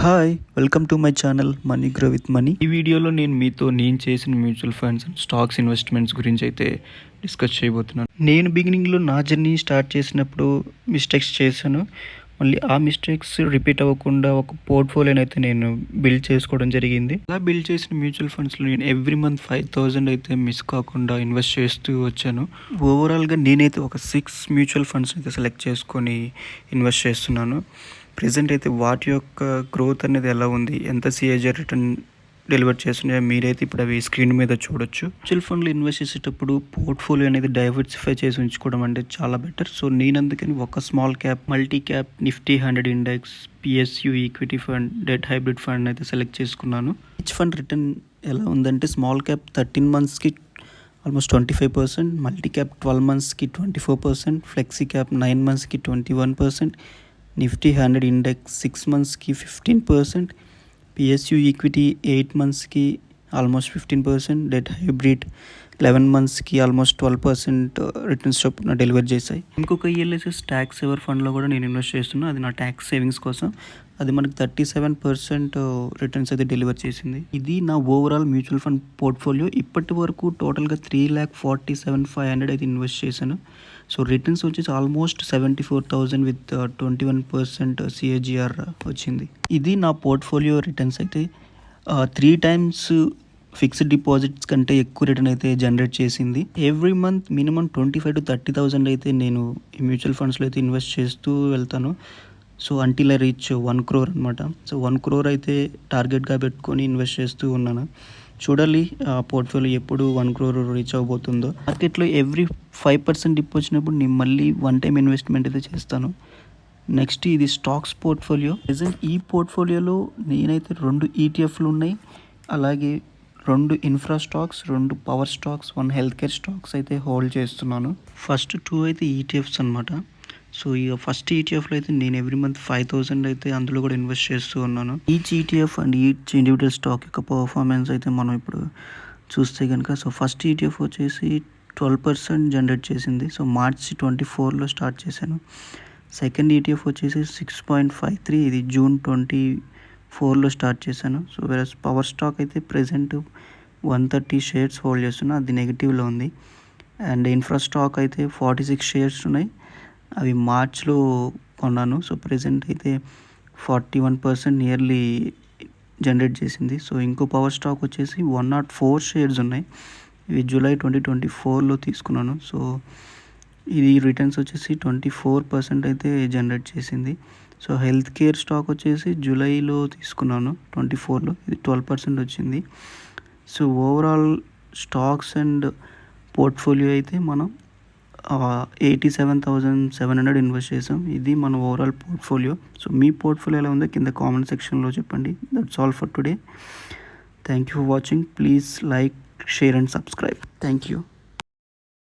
Hi! Welcome to my channel money grow with money. ఈ వీడియోలో నేను చేసిన mutual funds and stocks investments గురించి అయితే డిస్కస్ చేయబోతున్నాను. నేను బిగినింగ్‌లో నా జర్నీ స్టార్ట్ చేసినప్పుడు మిస్టేక్స్ చేశాను. మళ్ళీ ఆ మిస్టేక్స్ రిపీట్ అవ్వకుండా ఒక పోర్ట్‌ఫోలియోని అయితే నేను బిల్డ్ చేసుకోవడం జరిగింది. అలా బిల్డ్ చేసిన మ్యూచువల్ ఫండ్స్‌లో నేను ఎవ్రీ మంత్ 5,000 అయితే మిస్ కాకుండా ఇన్వెస్ట్ చేస్తూ వచ్చాను. ఓవరాల్‌గా నేనైతే ఒక 6 మ్యూచువల్ ఫండ్స్ అయితే సెలెక్ట్ చేసుకొని ఇన్వెస్ట్ చేస్తున్నాను. ప్రెజెంట్ అయితే వాటి యొక్క గ్రోత్ అనేది ఎలా ఉంది, ఎంత సిఏజీ రిటర్న్ డెలివర్ చేస్తున్నాయో మీరైతే ఇప్పుడు అవి స్క్రీన్ మీద చూడొచ్చు. మ్యూచువల్ ఫండ్లో ఇన్వెస్ట్ చేసేటప్పుడు పోర్ట్ఫోలియో అనేది డైవర్సిఫై చేసి ఉంచుకోవడం అంటే చాలా బెటర్. సో నేను అందుకని ఒక small cap, multi cap, Nifty 100 index, PSU equity fund, debt hybrid fund అయితే సెలెక్ట్ చేసుకున్నాను. ఈచ్ ఫండ్ రిటర్న్ ఎలా ఉందంటే స్మాల్ క్యాప్ 13 మంత్స్కి ఆల్మోస్ట్ 25%, మల్టీ క్యాప్ 12 మంత్స్కి 24%, ఫ్లెక్సీ క్యాప్ 9 మంత్స్కి 21%, నిఫ్టీ 100 ఇండెక్స్ 6 మంత్స్కి 15%, పిఎస్యు ఈక్విటీ 8 మంత్స్కి ఆల్మోస్ట్ 15%, డెట్ హైబ్రిడ్ 11 మంత్స్కి ఆల్మోస్ట్ 12% రిటర్న్స్ చొప్పున డెలివర్ చేశాయి. ఇంకొక ఈఎల్ఎస్ఎస్ ట్యాక్స్ సేవర్ ఫండ్లో కూడా నేను ఇన్వెస్ట్ చేస్తున్నాను. అది నా ట్యాక్స్ సేవింగ్స్ కోసం. అది మనకి 37% రిటర్న్స్ అయితే డెలివర్ చేసింది. ఇది నా ఓవరాల్ మ్యూచువల్ ఫండ్ పోర్ట్ఫోలియో. ఇప్పటి వరకు టోటల్గా 3,47,500 అయితే ఇన్వెస్ట్ చేశాను. సో రిటర్న్స్ వచ్చేసి ఆల్మోస్ట్ 74,000 విత్ 21% సిఏజిఆర్ వచ్చింది. ఇది నా పోర్ట్ఫోలియో రిటర్న్స్ అయితే 3 టైమ్స్ ఫిక్స్డ్ డిపాజిట్స్ కంటే ఎక్కువ రిటర్న్ అయితే జనరేట్ చేసింది. ఎవ్రీ మంత్ మినిమం 25,000 to 30,000 అయితే నేను ఈ మ్యూచువల్ ఫండ్స్లో అయితే ఇన్వెస్ట్ చేస్తూ వెళ్తాను. So until I reach 1 crore అనమాట. సో 1 crore అయితే టార్గెట్గా పెట్టుకొని ఇన్వెస్ట్ చేస్తూ ఉన్నాను. చూడాలి పోర్ట్ఫోలియో ఎప్పుడు 1 crore రీచ్ అవబోతుందో. మార్కెట్లో ఎవ్రీ 5% డిప్ వచ్చినప్పుడు నేను మళ్ళీ వన్ టైం ఇన్వెస్ట్మెంట్ అయితే చేస్తాను. నెక్స్ట్ ఇది స్టాక్స్ పోర్ట్ఫోలియో. ప్రెజెంట్ ఈ పోర్ట్ఫోలియోలో నేనైతే 2 ఈటీఎఫ్లు ఉన్నాయి, అలాగే 2 infra stocks, 2 power stocks, 1 health care stocks అయితే హోల్డ్ చేస్తున్నాను. ఫస్ట్ 2 అయితే ఈటీఎఫ్స్ అనమాట. సో ఇక ఫస్ట్ ఈటీఎఫ్లో అయితే నేను ఎవ్రీ మంత్ 5,000 అయితే అందులో కూడా ఇన్వెస్ట్ చేస్తూ ఉన్నాను. Each ETF and each individual stock యొక్క పర్ఫార్మెన్స్ అయితే మనం ఇప్పుడు చూస్తే కనుక, సో ఫస్ట్ ఈటీఎఫ్ వచ్చేసి 12% జనరేట్ చేసింది. సో మార్చ్ 24లో స్టార్ట్ చేశాను. సెకండ్ ఈటీఎఫ్ వచ్చేసి 6.53, ఇది జూన్ 24లో స్టార్ట్ చేశాను. సో వేరే పవర్ స్టాక్ అయితే ప్రెజెంట్ 130 షేర్స్ హోల్డ్ చేస్తున్నా, అది నెగిటివ్లో ఉంది. అండ్ ఇన్ఫ్రా స్టాక్ అయితే 46 షేర్స్ ఉన్నాయి, అవి మార్చ్లో కొన్నాను. సో ప్రెజెంట్ అయితే 41% నియర్లీ జనరేట్ చేసింది. సో ఇంకో పవర్ స్టాక్ వచ్చేసి 104 షేర్స్ ఉన్నాయి, ఇవి జూలై 2024లో తీసుకున్నాను. సో ఇది రిటర్న్స్ వచ్చేసి 24% అయితే జనరేట్ చేసింది. సో హెల్త్ కేర్ స్టాక్ వచ్చేసి జూలైలో తీసుకున్నాను 24లో, ఇది 12% వచ్చింది. So overall stocks and portfolio అయితే మనం 87,700 ఇన్వెస్ట్ చేసాం. ఇది మన ఓవరాల్ పోర్ట్ఫోలియో. సో మీ పోర్ట్ఫోలియో ఎలా ఉందో కింద కామెంట్ సెక్షన్లో చెప్పండి. That's all for today. Thank you for watching. Please like, share and subscribe. Thank you.